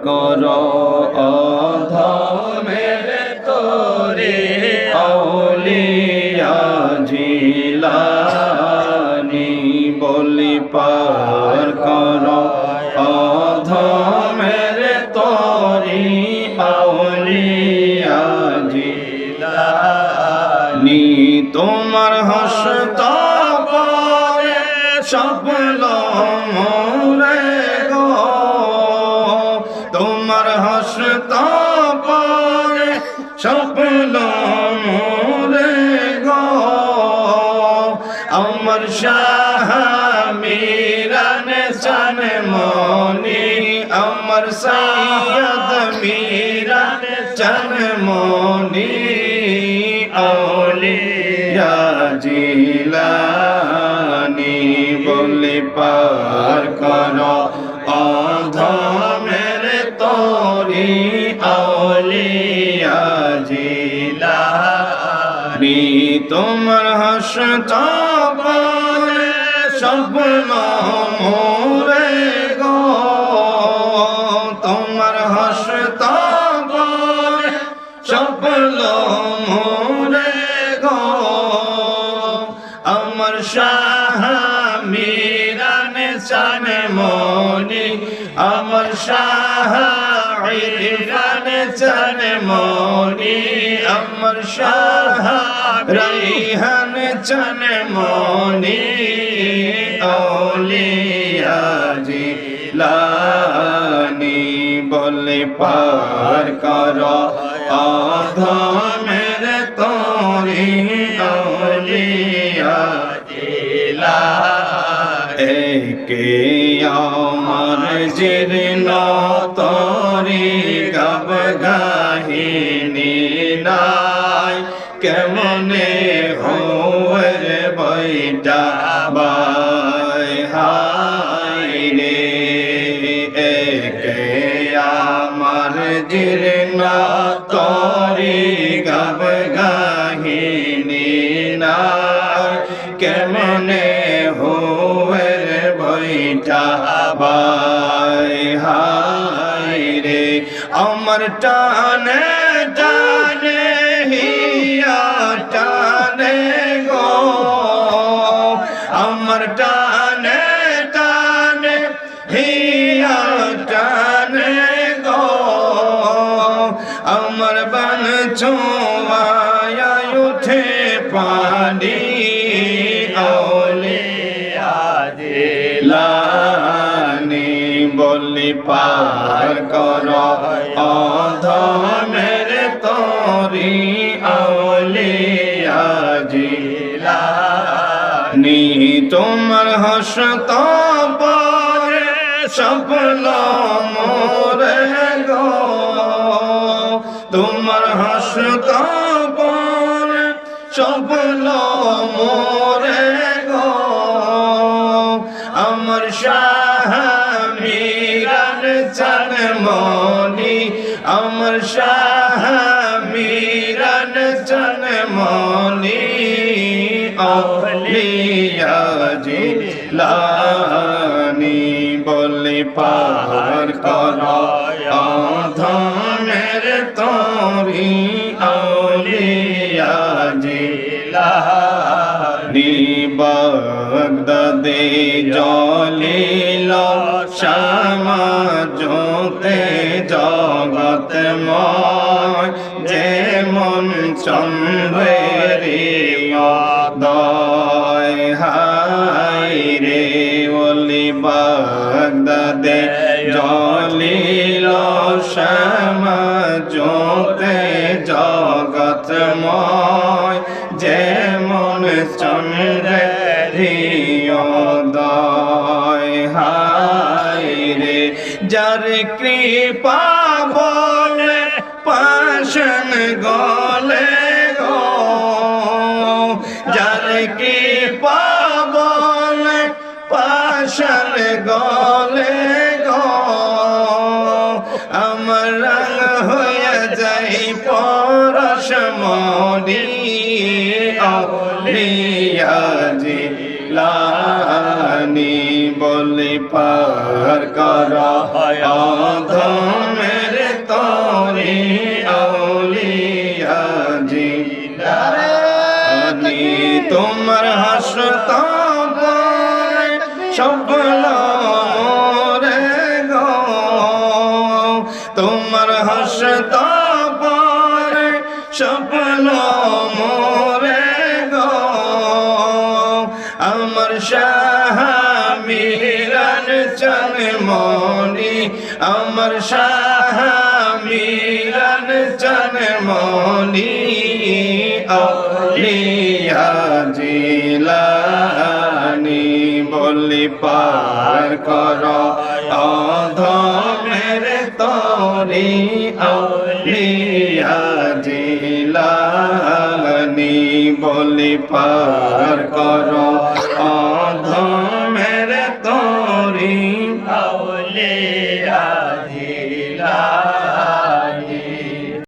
করো অধমের তোরে আউলিয়া জিলানী বলি পার করো অধমের তোরি আউলিয়া জিলানী তোমার হস্ত পরে সফল মোরে গো তোমার হস্ত পরে সফল মোরে গো আমার শাহ মিরানে চান মনি আমার সৈয়দ মিরানে চান মনি আউলিয়া জিলানী বলি পার করো অধমের তোরি আউলিয়া জিলানী তোমার হস্ত পরে সফল মোরে গো তোমার হস্ত পরে সফল মোরে গো আমার শাহ মিরানে চান মনি আমার শাহ ইরফানে চান মনি আমার শাহ রাইহান চান মনি আউলিয়া জিলানী বলে পার করো অধমের তোরি আউলিয়া জিলানী একে আমার জীর্ণ তোরি গব গাহিনী নাই কেমনে হোর বৈটা বাই হাই রে একে আমার জীর্ণ তোরি গব গাহিনী নাই কেমনে হোর বৈটা বাই হাই রে আমার টানে টানে হিয়া টানে গো আমার টানে টানে হিয়া টানে গো আমার বান ছোঁয়া উঠে পানি আউলিয়া জিলানী বলি পার করো অধমের তোরি আউলিয়া জিলানী তোমার হস্ত পরে সফল মোরে গো তোমার হস্ত পরে সফল মোরে গো আমার শাহ মিরান চান মনি আমার শাহ মিরান চান মনি আউলিয়া জিলানী বলি পার করো অধমের তোরি আউলিয়া জিলানী বাগদাদে জ্বলিল শ্যামা জ্যোতে জগৎময় যেমন চন্দ্রের উদয় হায় রে ওলি বাগদাদে জ্বলিল শ্যামা জ্যোতে জগৎময় যেমন চন্দ্রের উদয় হায় রে যার কৃপা বলে পাশন গলে গো যার কৃপা বলে পাশন গলে গো আমার রঙ হয়ে যাই পরশমণি আউলিয়া জিলানী বলি পার করো অধম তোমার হস্ত পরে স্বপ্ন মোরে গো আমার শাহ মিরান চন মনি আমার শাহ মিরান চন মনি আউলিয়া জিলানী বলি পার করো অধমের তরি আউলিয়া জিলানী বলি পার করো অধমের তরি আউলিয়া জিলানী